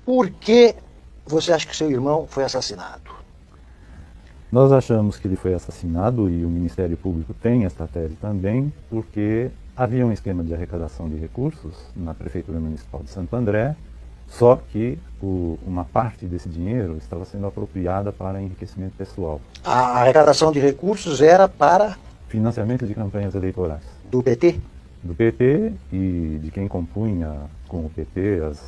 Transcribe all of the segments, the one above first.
Por que você acha que seu irmão foi assassinado? Nós achamos que ele foi assassinado, e o Ministério Público tem esta tese também, porque havia um esquema de arrecadação de recursos na Prefeitura Municipal de Santo André, só que uma parte desse dinheiro estava sendo apropriada para enriquecimento pessoal. A arrecadação de recursos era para... Financiamento de campanhas eleitorais. Do PT? Do PT e de quem compunha com o PT as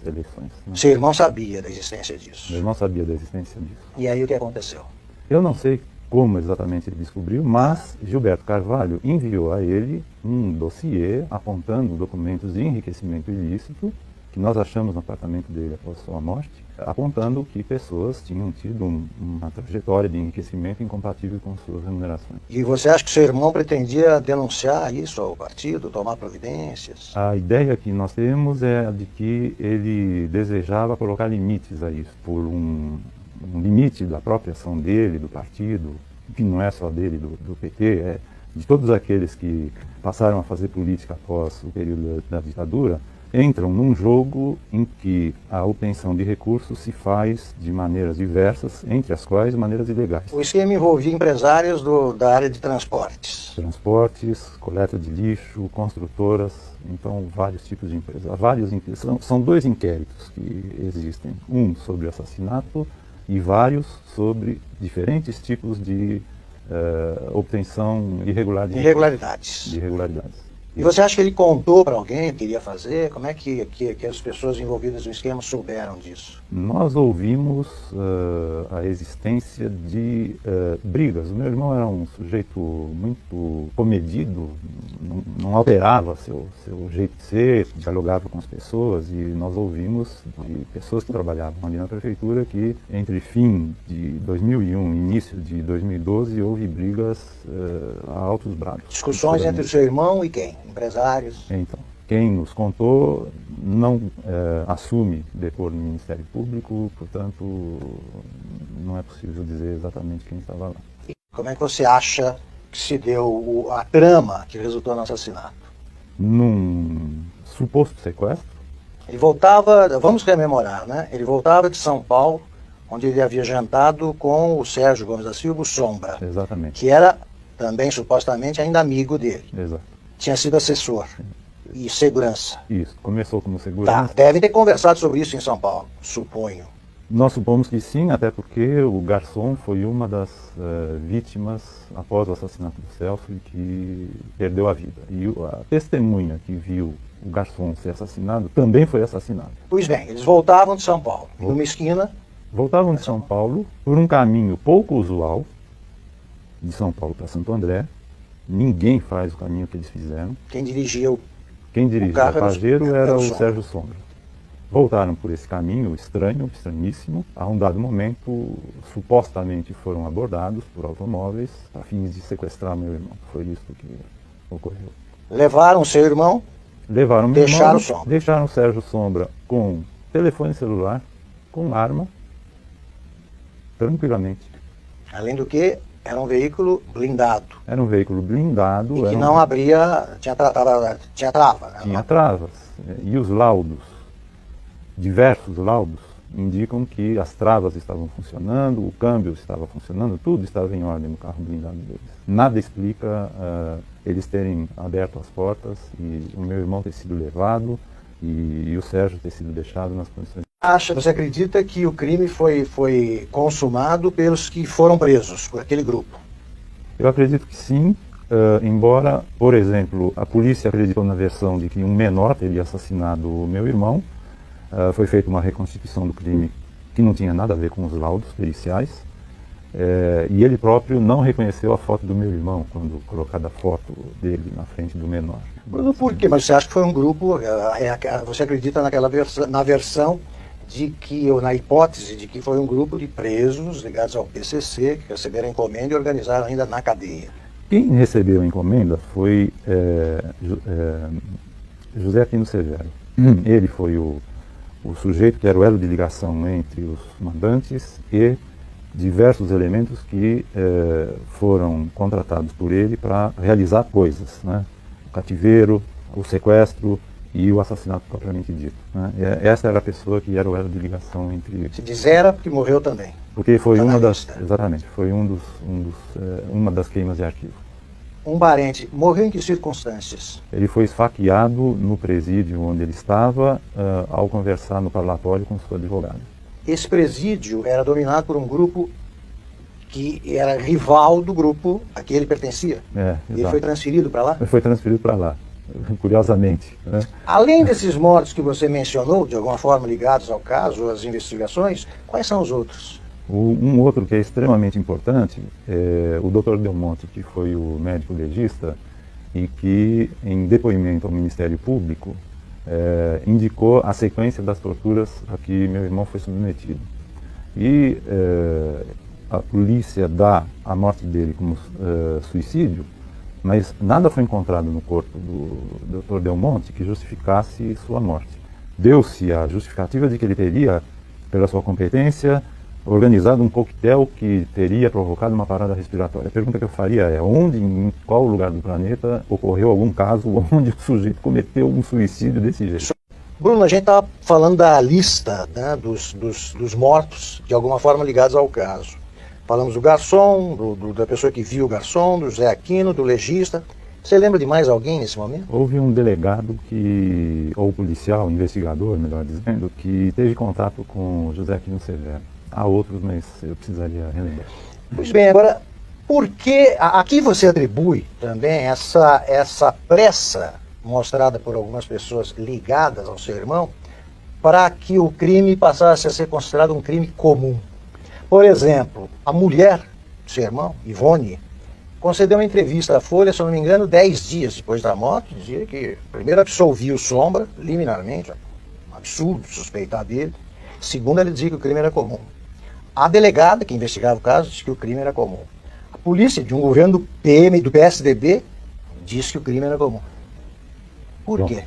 eleições. Né? Seu irmão sabia da existência disso? Meu irmão sabia da existência disso. E aí o que aconteceu? Eu não sei como exatamente ele descobriu, mas Gilberto Carvalho enviou a ele um dossiê apontando documentos de enriquecimento ilícito que nós achamos no apartamento dele após sua morte, apontando que pessoas tinham tido uma trajetória de enriquecimento incompatível com suas remunerações. E você acha que seu irmão pretendia denunciar isso ao partido, tomar providências? A ideia que nós temos é a de que ele desejava colocar limites a isso, por um limite da própria ação dele, do partido, que não é só dele, do PT, é de todos aqueles que passaram a fazer política após o período da ditadura, entram num jogo em que a obtenção de recursos se faz de maneiras diversas, entre as quais maneiras ilegais. O esquema envolvia empresários da área de transportes. Transportes, coleta de lixo, construtoras, então vários tipos de empresas. São dois inquéritos que existem, um sobre assassinato e vários sobre diferentes tipos de obtenção irregular de irregularidades. E você acha que ele contou para alguém o que iria fazer? Como é que as pessoas envolvidas no esquema souberam disso? Nós ouvimos a existência de brigas. O meu irmão era um sujeito muito comedido, não alterava seu jeito de ser, dialogava com as pessoas, e nós ouvimos de pessoas que trabalhavam ali na prefeitura que entre fim de 2001 e início de 2012 houve brigas a altos brados. Discussões entre o seu irmão e quem? Empresários? Então, quem nos contou não assume depor no Ministério Público, portanto, não é possível dizer exatamente quem estava lá. E como é que você acha que se deu a trama que resultou no assassinato? Num suposto sequestro. Ele voltava, vamos rememorar, né? Ele voltava de São Paulo, onde ele havia jantado com o Sérgio Gomes da Silva, o Sombra. Exatamente. Que era também, supostamente, ainda amigo dele. Exato. Tinha sido assessor e segurança. Isso, começou como segurança. Tá, devem ter conversado sobre isso em São Paulo, suponho. Nós supomos que sim, até porque o garçom foi uma das vítimas após o assassinato do Celso e que perdeu a vida. E a testemunha que viu o garçom ser assassinado também foi assassinado. Pois bem, eles voltavam de São Paulo, numa esquina. Voltavam de São Paulo por um caminho pouco usual, de São Paulo para Santo André. Ninguém faz o caminho que eles fizeram. Quem dirigia o Pajero era o Sérgio Sombra. Voltaram por esse caminho estranhíssimo. A um dado momento, supostamente foram abordados por automóveis a fins de sequestrar meu irmão. Foi isso que ocorreu. Levaram seu irmão? Levaram meu irmão, o Sombra. Deixaram o Sérgio Sombra com telefone celular, com arma, tranquilamente. Além do que, era um veículo blindado. Era um veículo blindado. E que não abria, tinha trava. Né? Tinha travas. E os laudos, diversos laudos, indicam que as travas estavam funcionando, o câmbio estava funcionando, tudo estava em ordem no carro blindado deles. Nada explica eles terem aberto as portas e o meu irmão ter sido levado e o Sérgio ter sido deixado nas condições. Você acredita que o crime foi consumado pelos que foram presos, por aquele grupo? Eu acredito que sim, embora, por exemplo, a polícia acreditou na versão de que um menor teria assassinado o meu irmão. Foi feita uma reconstituição do crime que não tinha nada a ver com os laudos periciais. E ele próprio não reconheceu a foto do meu irmão quando colocada a foto dele na frente do menor. Por quê? Mas você acha que foi um grupo, você acredita na versão de que, ou na hipótese de que foi um grupo de presos ligados ao PCC, que receberam encomenda e organizaram ainda na cadeia? Quem recebeu a encomenda foi José Aquino Severo. Ele foi o sujeito que era o elo de ligação entre os mandantes e diversos elementos que foram contratados por ele para realizar coisas, né? O cativeiro, o sequestro e o assassinato propriamente dito, né? Essa era a pessoa que era o elo de ligação entre... Se diz era, porque morreu também. Porque foi uma das... Jornalista. Exatamente, foi uma das queimas de arquivo. Um parente morreu em que circunstâncias? Ele foi esfaqueado no presídio onde ele estava, ao conversar no parlatório com sua advogada. Esse presídio era dominado por um grupo que era rival do grupo a que ele pertencia. Ele Exato. foi transferido para lá? Ele foi transferido para lá, curiosamente, né? Além desses mortos que você mencionou, de alguma forma ligados ao caso, às investigações, quais são os outros? Um outro que é extremamente importante é o Dr. Del Monte, que foi o médico legista e que, em depoimento ao Ministério Público, indicou a sequência das torturas a que meu irmão foi submetido. E a polícia dá a morte dele como suicídio, mas nada foi encontrado no corpo do Dr. Del Monte que justificasse sua morte. Deu-se a justificativa de que ele teria, pela sua competência, organizado um coquetel que teria provocado uma parada respiratória. A pergunta que eu faria é: onde, em qual lugar do planeta, ocorreu algum caso onde o sujeito cometeu um suicídio desse jeito? Bruno, a gente estava falando da lista, né, dos mortos, de alguma forma ligados ao caso. Falamos do garçom, da pessoa que viu o garçom, do José Aquino, do legista. Você lembra de mais alguém nesse momento? Houve um delegado ou policial, investigador, melhor dizendo, que teve contato com o José Aquino Severo. Há outros, mas eu precisaria relembrar. Pois bem, agora, por que aqui você atribui também essa pressa mostrada por algumas pessoas ligadas ao seu irmão para que o crime passasse a ser considerado um crime comum? Por exemplo, a mulher do seu irmão, Ivone, concedeu uma entrevista à Folha, se eu não me engano, 10 dias depois da morte, dizia que primeiro absolvia o Sombra, liminarmente, um absurdo suspeitar dele. Segundo, ele dizia que o crime era comum. A delegada que investigava o caso disse que o crime era comum. A polícia de um governo do PM e do PSDB disse que o crime era comum. Por quê?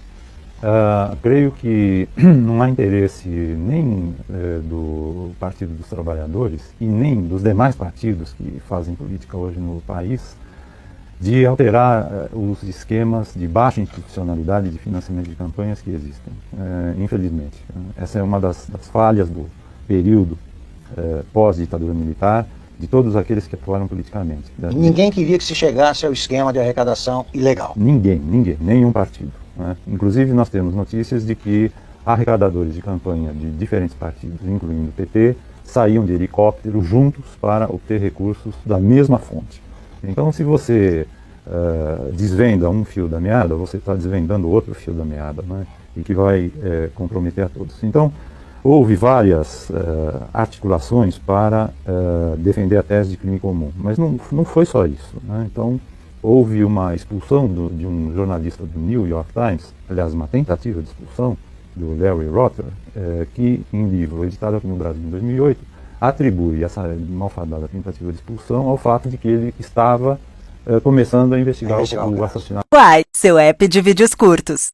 Creio que não há interesse nem do Partido dos Trabalhadores e nem dos demais partidos que fazem política hoje no país de alterar os esquemas de baixa institucionalidade de financiamento de campanhas que existem, infelizmente. Essa é uma das falhas do período pós-ditadura militar, de todos aqueles que atuaram politicamente. Ninguém queria que se chegasse ao esquema de arrecadação ilegal. Ninguém, nenhum partido, né? Inclusive nós temos notícias de que arrecadadores de campanha de diferentes partidos, incluindo o PT, saíam de helicóptero juntos para obter recursos da mesma fonte. Então, se você desvenda um fio da meada, você está desvendando outro fio da meada, né? E que vai comprometer a todos. Então, houve várias articulações para defender a tese de crime comum, mas não foi só isso, né? Então, houve uma expulsão de um jornalista do New York Times, aliás, uma tentativa de expulsão, do Larry Rotter, que, em livro editado aqui no Brasil em 2008, atribui essa malfadada tentativa de expulsão ao fato de que ele estava começando a investigar o assassinato. Uai, seu app de vídeos curtos.